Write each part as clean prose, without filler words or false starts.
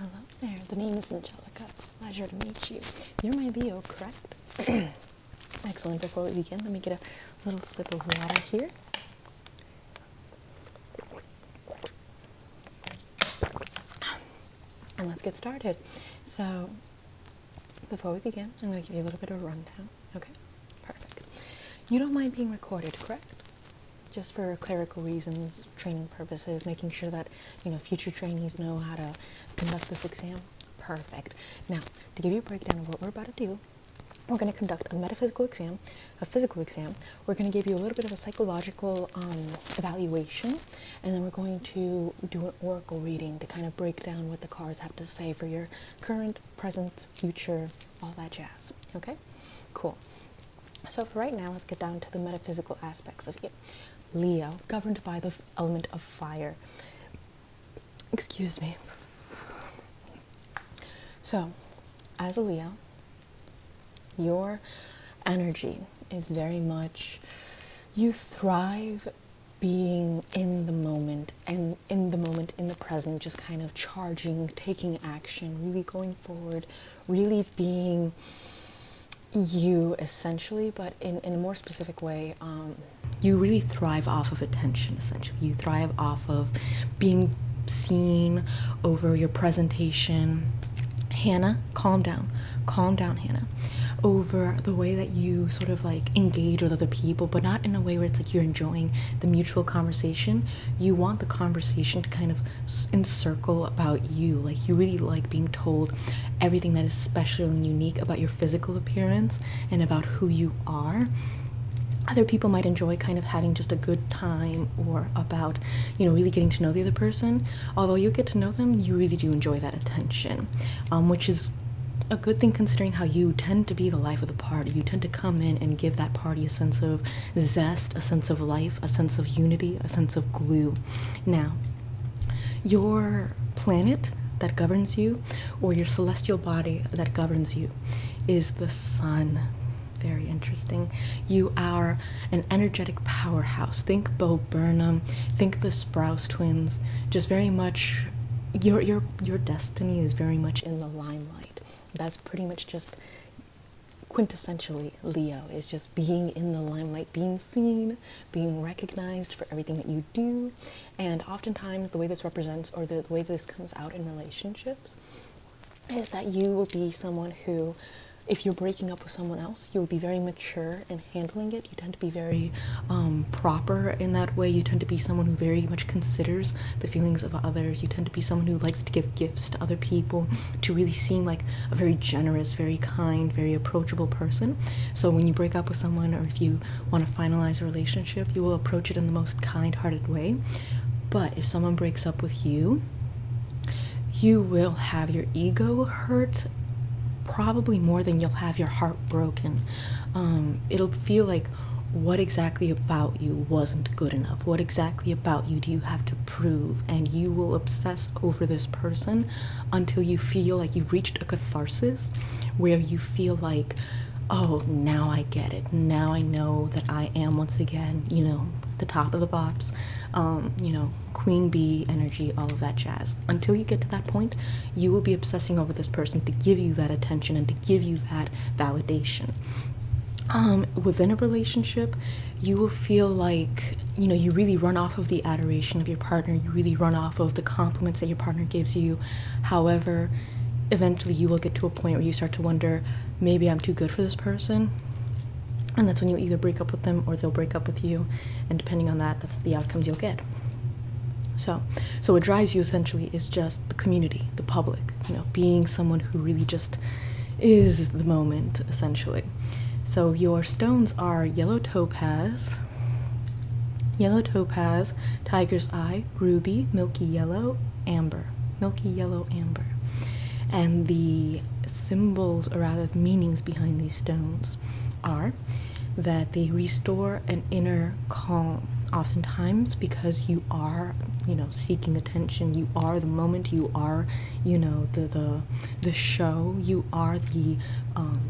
Hello there, the name is Angelica. Pleasure to meet you. You're my Leo, correct? Excellent. Before we begin, let me get a little sip of water here. And let's get started. So, before we begin, I'm going to give you a little bit of a rundown. Okay? Perfect. You don't mind being recorded, correct? Just for clerical reasons, training purposes, making sure that, future trainees know how to conduct this exam. Perfect. Now, to give you a breakdown of what we're about to do, we're going to conduct a metaphysical exam, a physical exam. We're going to give you a little bit of a psychological evaluation, and then we're going to do an oracle reading to kind of break down what the cards have to say for your current, present, future, all that jazz. Okay? Cool. So for right now, let's get down to the metaphysical aspects of you. Leo, governed by the element of fire. Excuse me. So, as a Leo, your energy is very much, you thrive being in the moment, and in the present, just kind of charging, taking action, really going forward, really being you essentially, but in a more specific way. You really thrive off of attention, essentially. You thrive off of being seen over your presentation. Hannah, calm down, Hannah. Over the way that you sort of like engage with other people, but not in a way where it's like you're enjoying the mutual conversation. You want the conversation to kind of encircle about you. Like, you really like being told everything that is special and unique about your physical appearance and about who you are. Other people might enjoy kind of having just a good time, or about, really getting to know the other person. Although you get to know them, you really do enjoy that attention, which is a good thing considering how you tend to be the life of the party. You tend to come in and give that party a sense of zest, a sense of life, a sense of unity, a sense of glue. Now, your planet that governs you, or your celestial body that governs you, is the sun. Very interesting. You are an energetic powerhouse. Think Bo Burnham, think the Sprouse twins. Just very much, your destiny is very much in the limelight. That's pretty much just quintessentially Leo, is just being in the limelight, being seen, being recognized for everything that you do. And oftentimes the way this represents, or the way this comes out in relationships, is that you will be someone who, if you're breaking up with someone else, you'll be very mature in handling it. You tend to be very proper in that way. You tend to be someone who very much considers the feelings of others. You tend to be someone who likes to give gifts to other people, to really seem like a very generous, very kind, very approachable person. So when you break up with someone, or if you want to finalize a relationship, you will approach it in the most kind-hearted way. But if someone breaks up with you, you will have your ego hurt, probably more than you'll have your heart broken. It'll feel like, what exactly about you wasn't good enough? What exactly about you do you have to prove? And you will obsess over this person until you feel like you've reached a catharsis, where you feel like, oh, now I get it. Now I know that I am once again, the top of the pops, queen bee energy, all of that jazz. Until you get to that point, you will be obsessing over this person to give you that attention and to give you that validation. Within a relationship, you will feel like, you really run off of the adoration of your partner. You really run off of the compliments that your partner gives you. However, eventually you will get to a point where you start to wonder, maybe I'm too good for this person. And that's when you'll either break up with them, or they'll break up with you. And depending on that, that's the outcomes you'll get. So what drives you essentially is just the community, the public, being someone who really just is the moment, essentially. So your stones are yellow topaz, tiger's eye, ruby, milky yellow, amber. And the symbols, or rather the meanings behind these stones, are that they restore an inner calm, oftentimes because you are, seeking attention. You are the moment. You are, the show. You are the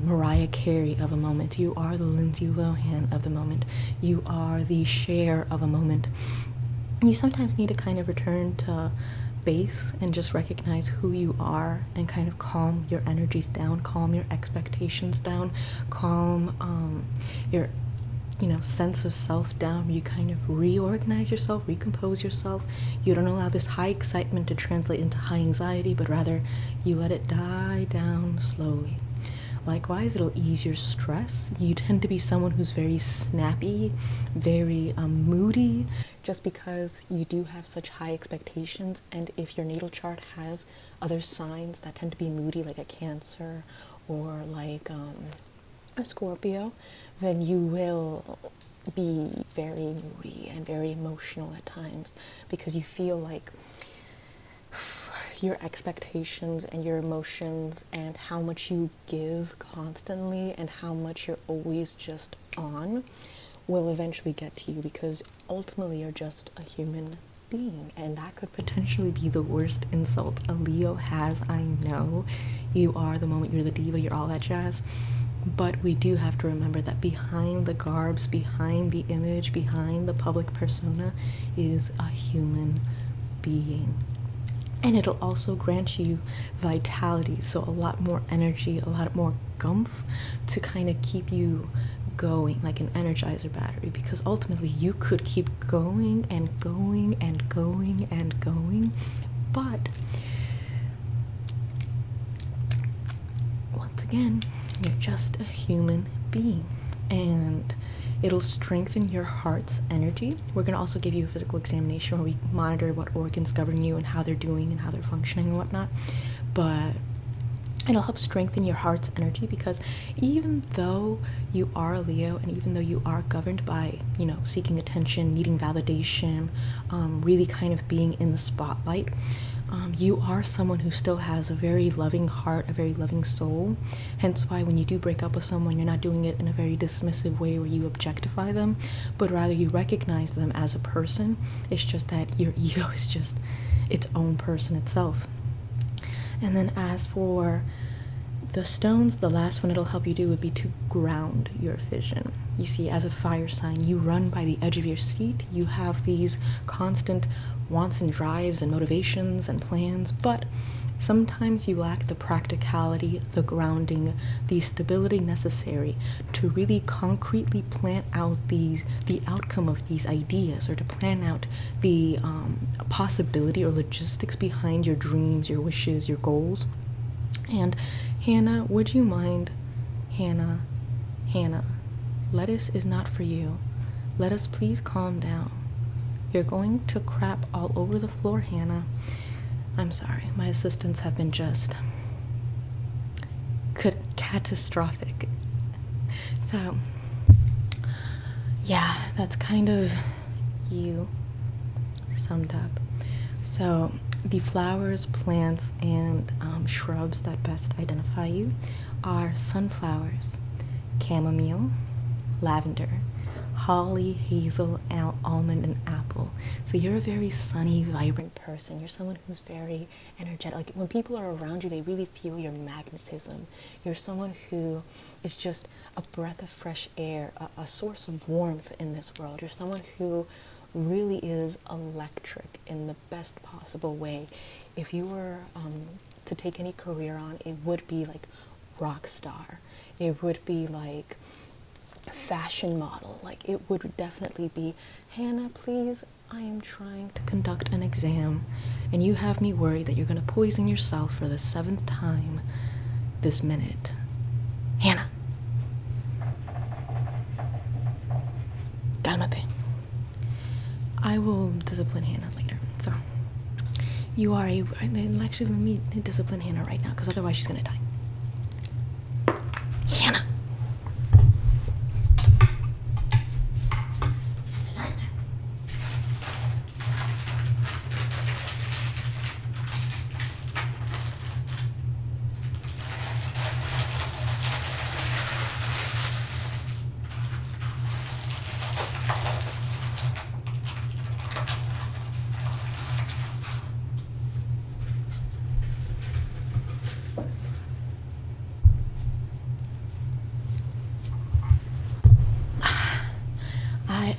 Mariah Carey of a moment. You are the Lindsay Lohan of the moment. You are the Cher of a moment. And you sometimes need to kind of return to base and just recognize who you are and kind of calm your energies down, calm your expectations down, calm your sense of self down. You kind of reorganize yourself, recompose yourself. You don't allow this high excitement to translate into high anxiety, but rather you let it die down slowly. Likewise, it'll ease your stress. You tend to be someone who's very snappy, very moody, just because you do have such high expectations. And if your natal chart has other signs that tend to be moody, like a Cancer or like a Scorpio, then you will be very moody and very emotional at times, because you feel like your expectations and your emotions and how much you give constantly and how much you're always just on will eventually get to you, because ultimately you're just a human being, and that could potentially be the worst insult a Leo has. I know you are the moment, you're the diva, you're all that jazz, but we do have to remember that behind the garbs, behind the image, behind the public persona is a human being. And it'll also grant you vitality, so a lot more energy, a lot more gumph to kind of keep you going, like an energizer battery, because ultimately you could keep going and going and going and going, but once again, you're just a human being, and it'll strengthen your heart's energy. We're going to also give you a physical examination where we monitor what organs govern you and how they're doing and how they're functioning and whatnot. But it'll help strengthen your heart's energy, because even though you are a Leo and even though you are governed by, seeking attention, needing validation, really kind of being in the spotlight, you are someone who still has a very loving heart, a very loving soul. Hence why when you do break up with someone, you're not doing it in a very dismissive way where you objectify them, but rather you recognize them as a person. It's just that your ego is just its own person itself. And then as for the stones, the last one it'll help you do would be to ground your vision. You see, as a fire sign, you run by the edge of your seat. You have these constant wants and drives and motivations and plans, but sometimes you lack the practicality, the grounding, the stability necessary to really concretely plan out the outcome of these ideas, or to plan out the possibility or logistics behind your dreams, your wishes, your goals. And Hannah, would you mind? Hannah, lettuce is not for you. Let us please calm down. You're going to crap all over the floor, Hannah. I'm sorry, my assistants have been just catastrophic. So, yeah, that's kind of you summed up. So, the flowers, plants, and shrubs that best identify you are sunflowers, chamomile, lavender, holly, hazel, almond, and apple. So you're a very sunny, vibrant person. You're someone who's very energetic. Like when people are around you, they really feel your magnetism. You're someone who is just a breath of fresh air, a source of warmth in this world. You're someone who really is electric in the best possible way. If you were to take any career on, it would be like rock star. It would be like fashion model. Like it would definitely be, Hannah, please, I am trying to conduct an exam and you have me worried that you're going to poison yourself for the 7th time this minute. Hannah. Cálmate. I will discipline Hannah later. So you are actually, let me discipline Hannah right now, because otherwise she's going to die. Hannah.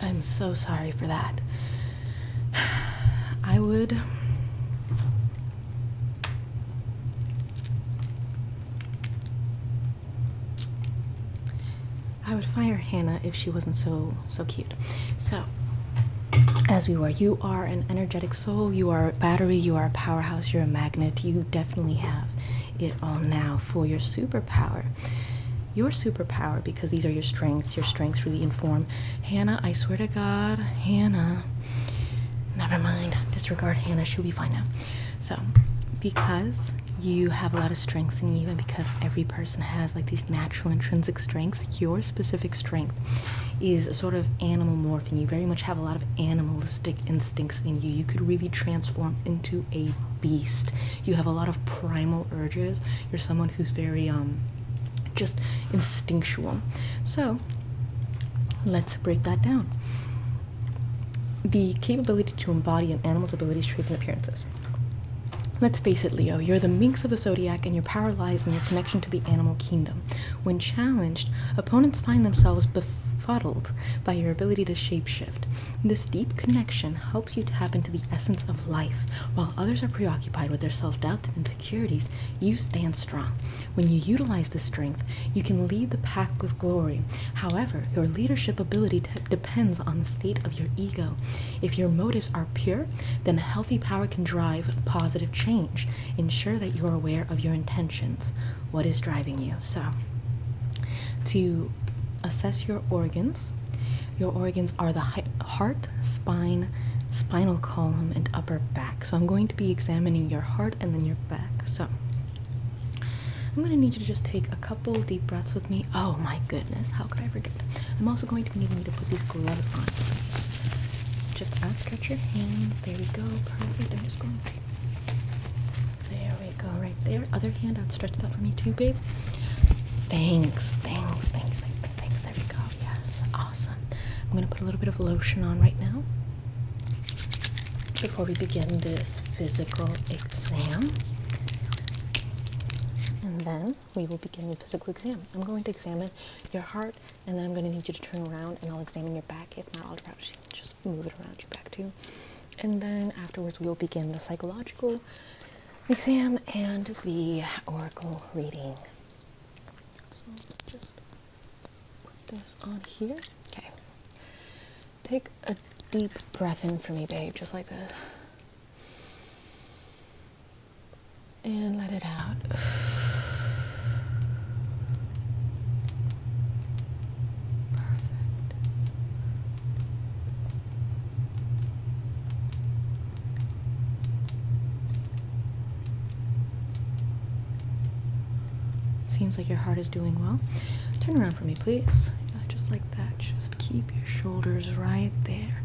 I'm so sorry for that. I would I would fire Hannah if she wasn't so cute. So, as we were, you are an energetic soul, you are a battery, you are a powerhouse, you're a magnet. You definitely have it all now for your superpower. Your superpower, because these are your strengths really inform. Hannah, I swear to God, Hannah, never mind, disregard Hannah, she'll be fine now. So, because you have a lot of strengths in you, and because every person has like these natural intrinsic strengths, your specific strength is sort of animal morphing. You very much have a lot of animalistic instincts in you. You could really transform into a beast. You have a lot of primal urges. You're someone who's very just instinctual. So let's break that down. The capability to embody an animal's abilities, traits, and appearances. Let's face it, Leo, you're the minx of the zodiac, and your power lies in your connection to the animal kingdom. When challenged, opponents find themselves befuddled by your ability to shapeshift. This deep connection helps you tap into the essence of life. While others are preoccupied with their self-doubt and insecurities, you stand strong. When you utilize this strength, you can lead the pack with glory. However, your leadership ability depends on the state of your ego. If your motives are pure, then a healthy power can drive positive change. Ensure that you are aware of your intentions. What is driving you? So, to assess your organs are the heart, spine, spinal column, and upper back. So I'm going to be examining your heart and then your back. So I'm going to need you to just take a couple deep breaths with me. Oh my goodness, how could I forget? I'm also going to be needing you to put these gloves on, please. Just outstretch your hands. There we go. Perfect. I'm just going to... There we go, right there. Other hand, outstretch that for me too, babe. Thanks. There we go. Yes, awesome. I'm going to put a little bit of lotion on right now before we begin this physical exam. And then we will begin the physical exam. I'm going to examine your heart, and then I'm going to need you to turn around, and I'll examine your back. If not, I'll just move it around your back too. And then afterwards, we will begin the psychological exam and the oracle reading. So just put this on here. Okay. Take a deep breath in for me, babe, just like this. And let it out. Seems like your heart is doing well. Turn around for me, please. Just like that. Just keep your shoulders right there.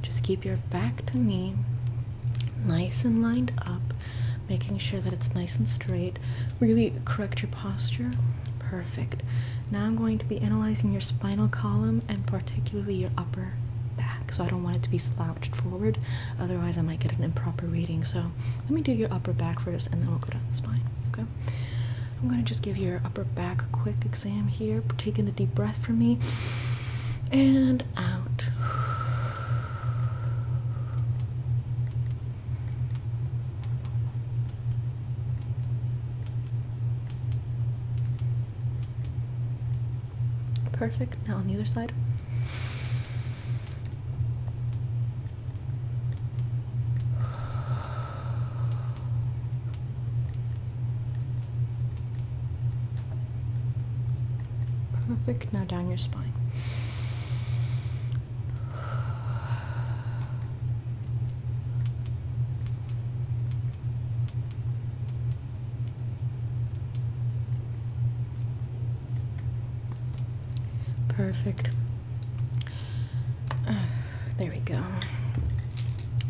Just keep your back to me, nice and lined up, making sure that it's nice and straight. Really correct your posture. Perfect. Now I'm going to be analyzing your spinal column and particularly your upper back. So I don't want it to be slouched forward, otherwise I might get an improper reading. So let me do your upper back first, and then we'll go down the spine, okay? I'm going to just give your upper back a quick exam here. Take in a deep breath for me. And out. Perfect. Now on the other side. Perfect. Now down your spine. Perfect. There we go.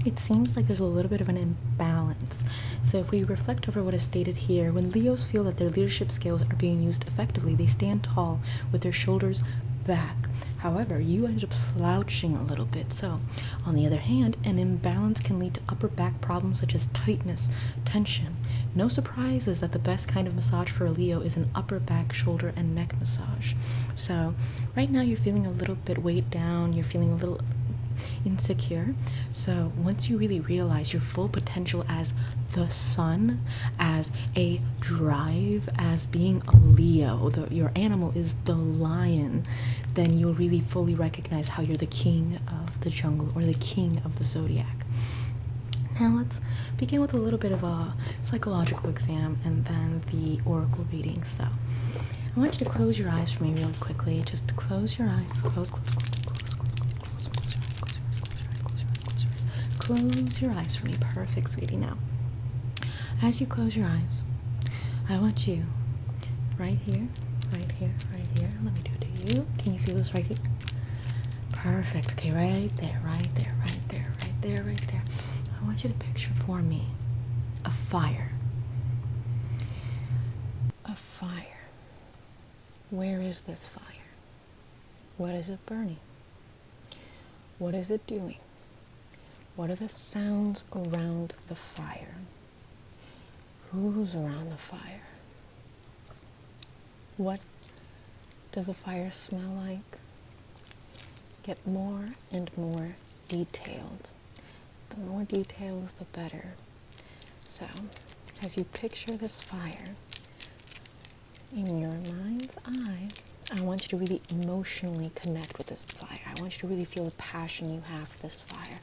It seems like there's a little bit of an imbalance. So if we reflect over what is stated here, when Leos feel that their leadership skills are being used effectively, they stand tall with their shoulders back. However, you ended up slouching a little bit. So, on the other hand, an imbalance can lead to upper back problems such as tightness, tension. No surprises that the best kind of massage for a Leo is an upper back, shoulder, and neck massage. So, right now you're feeling a little bit weighed down, you're feeling a little insecure. So once you really realize your full potential as the sun, as a drive, as being a Leo, your animal is the lion, then you'll really fully recognize how you're the king of the jungle or the king of the zodiac. Now let's begin with a little bit of a psychological exam and then the oracle reading. So I want you to close your eyes for me really quickly. Just close your eyes. Close your eyes for me. Perfect, sweetie. Now, as you close your eyes, I want you right here. Let me do it to you. Can you feel this right here? Perfect. Okay, right there. I want you to picture for me a fire. A fire. Where is this fire? What is it burning? What is it doing? What are the sounds around the fire? Who's around the fire? What does the fire smell like? Get more and more detailed. The more details, the better. So, as you picture this fire in your mind's eye, I want you to really emotionally connect with this fire. I want you to really feel the passion you have for this fire,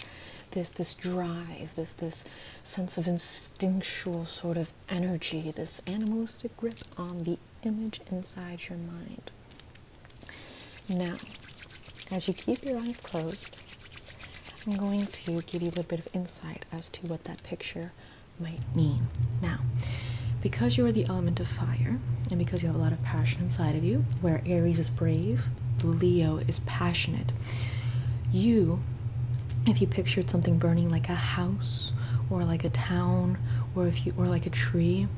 this drive, this sense of instinctual sort of energy, this animalistic grip on the image inside your mind. Now, as you keep your eyes closed, I'm going to give you a little bit of insight as to what that picture might mean. Now, because you are the element of fire, and because you have a lot of passion inside of you, where Aries is brave, Leo is passionate, if you pictured something burning like a house, or like a town, or like a tree,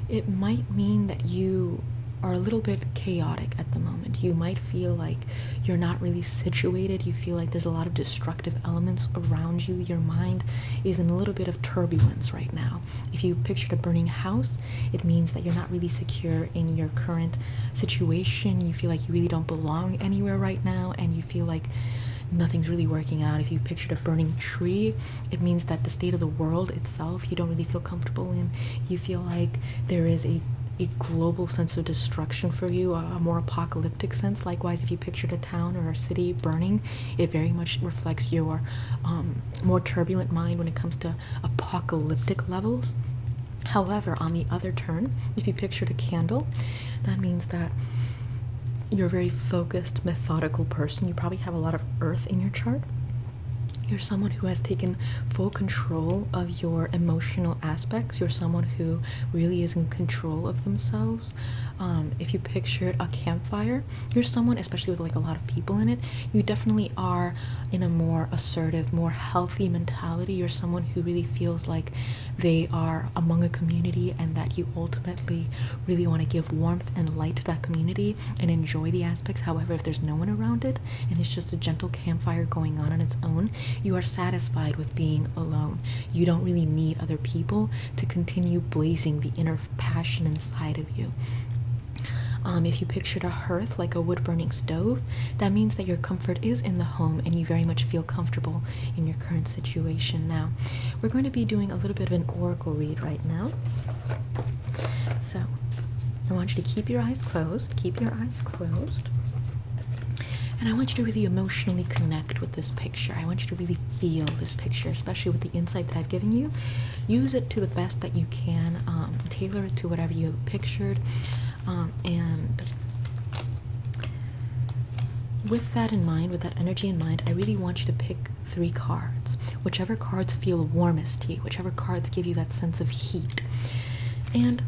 it might mean that you are a little bit chaotic at the moment. You might feel like you're not really situated. You feel like there's a lot of destructive elements around you. Your mind is in a little bit of turbulence right now. If you pictured a burning house, it means that you're not really secure in your current situation. You feel like you really don't belong anywhere right now, and you feel like nothing's really working out. If you pictured a burning tree, it means that the state of the world itself you don't really feel comfortable in. You feel like there is a global sense of destruction for you, a more apocalyptic sense. Likewise, if you pictured a town or a city burning, it very much reflects your more turbulent mind when it comes to apocalyptic levels. However, on the other turn, if you pictured a candle, that means that you're a very focused, methodical person. You probably have a lot of earth in your chart. You're someone who has taken full control of your emotional aspects. You're someone who really is in control of themselves. If you pictured a campfire, you're someone, especially with like a lot of people in it, you definitely are in a more assertive, more healthy mentality. You're someone who really feels like they are among a community, and that you ultimately really want to give warmth and light to that community and enjoy the aspects. However, if there's no one around it and it's just a gentle campfire going on its own, you are satisfied with being alone. You don't really need other people to continue blazing the inner passion inside of you. If you pictured a hearth, like a wood-burning stove, that means that your comfort is in the home and you very much feel comfortable in your current situation. Now, we're going to be doing a little bit of an oracle read right now. So, I want you to keep your eyes closed. And I want you to really emotionally connect with this picture. I want you to really feel this picture, especially with the insight that I've given you. Use it to the best that you can. Tailor it to whatever you pictured. And with that in mind, with that energy in mind, I really want you to pick 3 cards. Whichever cards feel warmest to you, whichever cards give you that sense of heat. And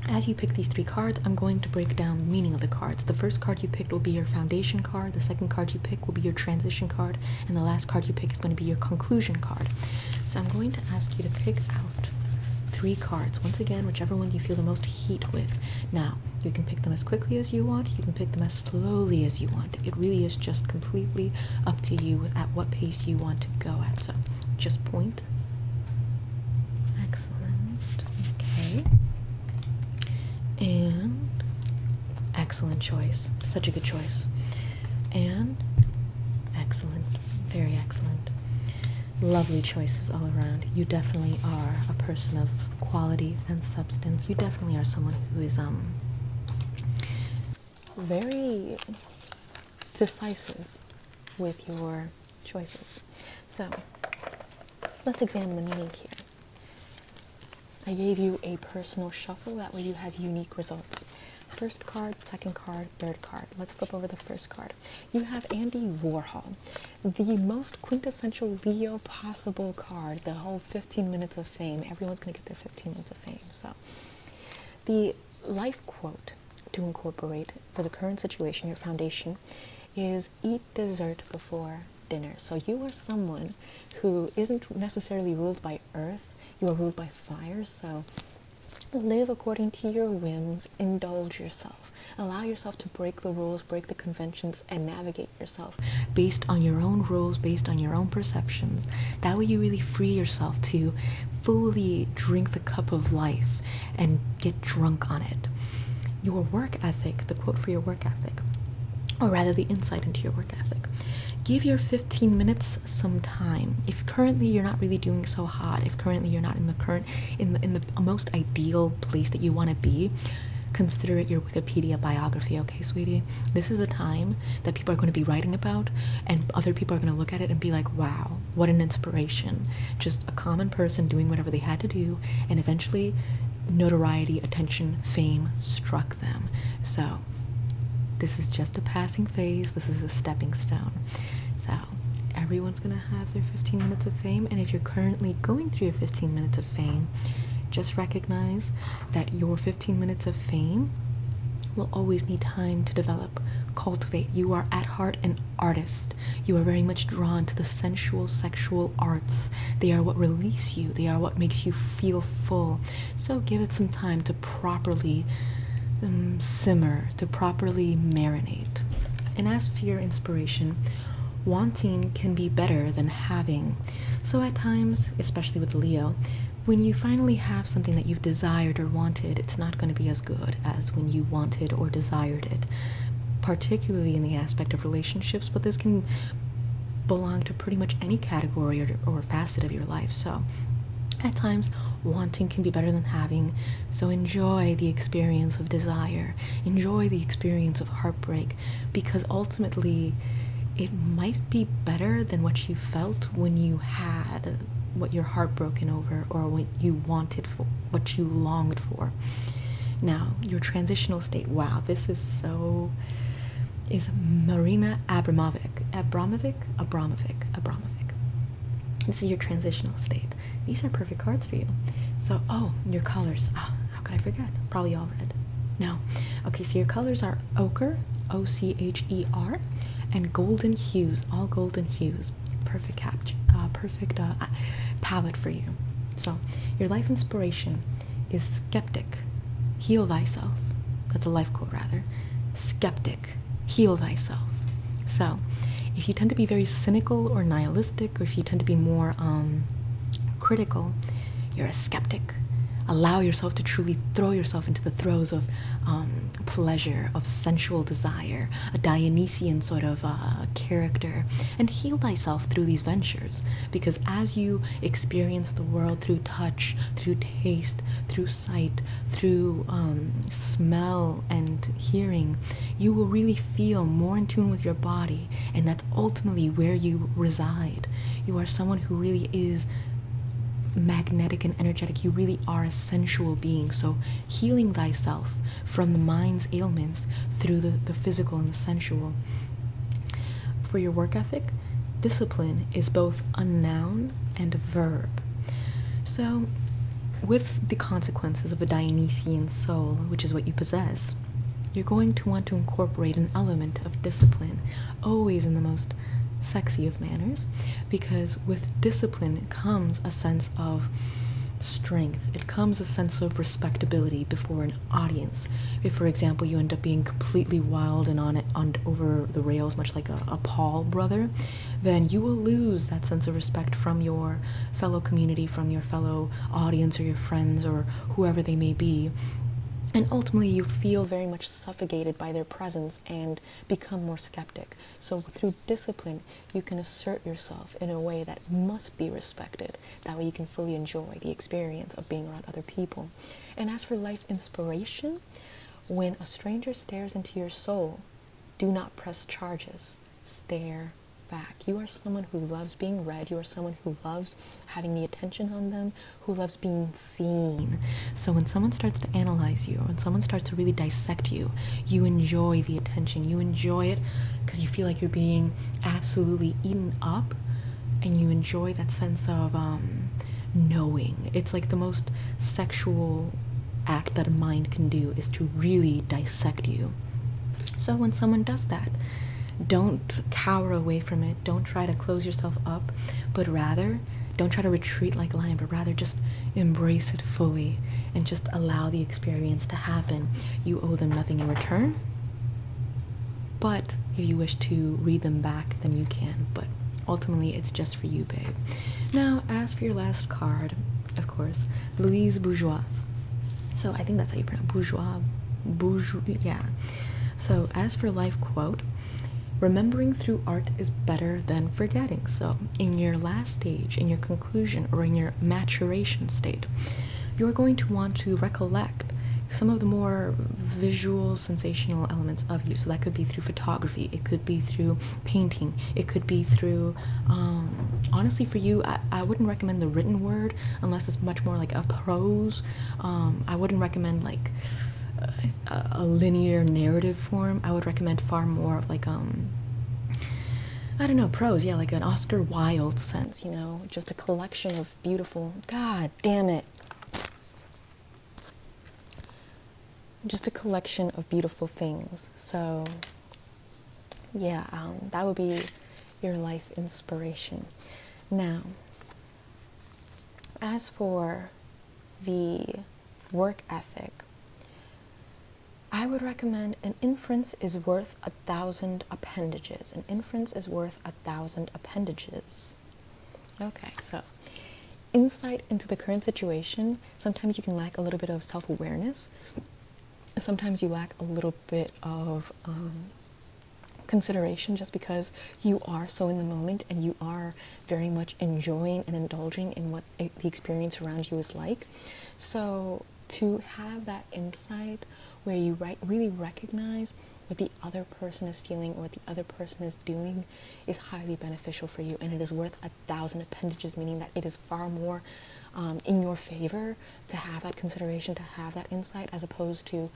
as you pick these 3 cards, I'm going to break down the meaning of the cards. The first card you picked will be your foundation card, the second card you pick will be your transition card, and the last card you pick is going to be your conclusion card. So I'm going to ask you to pick out 3 cards. Once again, whichever one you feel the most heat with. Now, you can pick them as quickly as you want, you can pick them as slowly as you want. It really is just completely up to you at what pace you want to go at. So, just point. Excellent. Okay. And excellent choice. Such a good choice. And excellent. Very excellent. Lovely choices all around. You definitely are a person of quality and substance. You definitely are someone who is very decisive with your choices. So let's examine the meaning here. I gave you a personal shuffle, that way you have unique results. First card, second card, third card. Let's flip over the first card. You have Andy Warhol, the most quintessential Leo possible card, the whole 15 minutes of fame. Everyone's going to get their 15 minutes of fame. So the life quote to incorporate for the current situation, your foundation, is eat dessert before dinner. So you are someone who isn't necessarily ruled by earth, you are ruled by fire. So live according to your whims, indulge yourself, allow yourself to break the rules, break the conventions, and navigate yourself based on your own rules, based on your own perceptions. That way you really free yourself to fully drink the cup of life and get drunk on it. Your work ethic, the quote for your work ethic, or rather the insight into your work ethic. Give your 15 minutes some time. If currently you're not really doing so hot, if currently you're not in the most ideal place that you want to be, consider it your Wikipedia biography, okay, sweetie? This is the time that people are going to be writing about, and other people are going to look at it and be like, wow, what an inspiration. Just a common person doing whatever they had to do, and eventually notoriety, attention, fame struck them. So this is just a passing phase. This is a stepping stone. So everyone's going to have their 15 minutes of fame. And if you're currently going through your 15 minutes of fame, just recognize that your 15 minutes of fame will always need time to develop, cultivate. You are at heart an artist. You are very much drawn to the sensual, sexual arts. They are what release you. They are what makes you feel full. So give it some time to properly simmer, to properly marinate. And as for your inspiration, wanting can be better than having. So at times, especially with Leo, when you finally have something that you've desired or wanted, it's not going to be as good as when you wanted or desired it, particularly in the aspect of relationships, but this can belong to pretty much any category or facet of your life. So at times, wanting can be better than having, so enjoy the experience of desire, enjoy the experience of heartbreak, because ultimately it might be better than what you felt when you had what you're heartbroken over, or what you wanted for, what you longed for. Now, your transitional state, wow, this is Marina Abramovic. This is your transitional state. These are perfect cards for you. So, your colors. How could I forget? Probably all red. No. Okay, so your colors are ochre, O-C-H-E-R, and golden hues, all golden hues. Perfect palette for you. So, your life inspiration is skeptic, heal thyself. That's a life quote, rather. Skeptic, heal thyself. So, if you tend to be very cynical or nihilistic, or if you tend to be more critical, you're a skeptic. Allow yourself to truly throw yourself into the throes of pleasure, of sensual desire, a Dionysian sort of character, and heal thyself through these ventures. Because as you experience the world through touch, through taste, through sight, through smell and hearing, you will really feel more in tune with your body, and that's ultimately where you reside. You are someone who really is magnetic and energetic. You really are a sensual being. So healing thyself from the mind's ailments through the physical and the sensual. For your work ethic, discipline is both a noun and a verb. So with the consequences of a Dionysian soul, which is what you possess, you're going to want to incorporate an element of discipline, always in the most sexy of manners, because with discipline comes a sense of strength. It comes a sense of respectability before an audience. If, for example, you end up being completely wild and on over the rails, much like a Paul brother, then you will lose that sense of respect from your fellow community, from your fellow audience or your friends or whoever they may be. And ultimately, you feel very much suffocated by their presence and become more skeptic. So through discipline, you can assert yourself in a way that must be respected. That way you can fully enjoy the experience of being around other people. And as for life inspiration, when a stranger stares into your soul, do not press charges. Stare back. You are someone who loves being read. You are someone who loves having the attention on them, who loves being seen. So when someone starts to analyze you, or when someone starts to really dissect you, you enjoy the attention. You enjoy it because you feel like you're being absolutely eaten up, and you enjoy that sense of knowing. It's like the most sexual act that a mind can do, is to really dissect you. So when someone does that, don't cower away from it. Don't try to close yourself up, but rather don't try to retreat like a lion, but rather just embrace it fully and just allow the experience to happen. You owe them nothing in return, but if you wish to read them back, then you can. But ultimately, it's just for you, babe. Now, as for your last card, of course, Louise Bourgeois. So I think that's how you pronounce bourgeois, yeah. So as for life quote, remembering through art is better than forgetting. So in your last stage, in your conclusion, or in your maturation state, you're going to want to recollect some of the more visual, sensational elements of you. So that could be through photography, it could be through painting, it could be through, honestly for you, I wouldn't recommend the written word unless it's much more like a prose. I wouldn't recommend like a linear narrative form. I would recommend far more of like I don't know, prose, yeah, like an Oscar Wilde sense, just a collection of beautiful, god damn it, just a collection of beautiful things. So yeah, that would be your life inspiration. Now, as for the work ethic, I would recommend an inference is worth 1,000 appendages. An inference is worth 1,000 appendages. Okay, so insight into the current situation. Sometimes you can lack a little bit of self-awareness. Sometimes you lack a little bit of consideration just because you are so in the moment and you are very much enjoying and indulging in what the experience around you is like. So to have that insight where you really recognize what the other person is feeling or what the other person is doing is highly beneficial for you, and it is worth 1,000 appendages, meaning that it is far more in your favor to have that consideration, to have that insight, as opposed to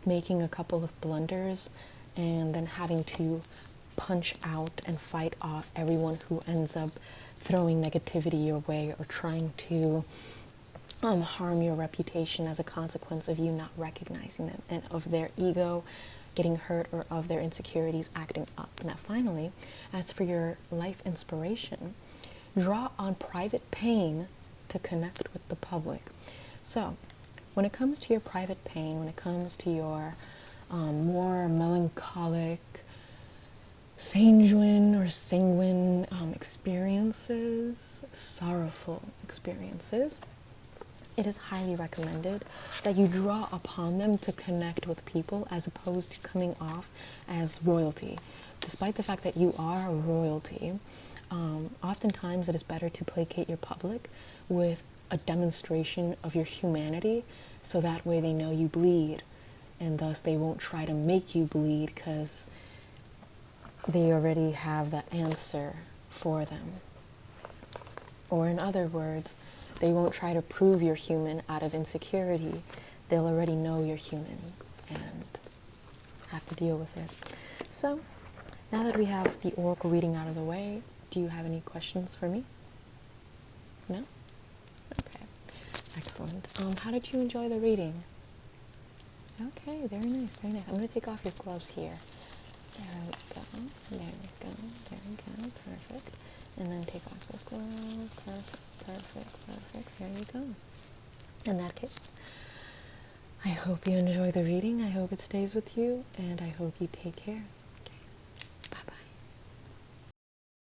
making a couple of blunders and then having to punch out and fight off everyone who ends up throwing negativity your way or trying to harm your reputation as a consequence of you not recognizing them and of their ego getting hurt or of their insecurities acting up. Now finally, as for your life inspiration, draw on private pain to connect with the public. So when it comes to your private pain, when it comes to your more melancholic, sanguine experiences, sorrowful experiences, it is highly recommended that you draw upon them to connect with people as opposed to coming off as royalty. Despite the fact that you are royalty, oftentimes it is better to placate your public with a demonstration of your humanity, so that way they know you bleed, and thus they won't try to make you bleed because they already have the answer for them. Or in other words, they won't try to prove you're human out of insecurity. They'll already know you're human and have to deal with it. So, now that we have the oracle reading out of the way, do you have any questions for me? No? Okay. Excellent. How did you enjoy the reading? Okay, very nice, very nice. I'm going to take off your gloves here. There we go, there we go, there we go, perfect. And then take off those gloves, perfect, there you go. In that case, I hope you enjoy the reading, I hope it stays with you, and I hope you take care.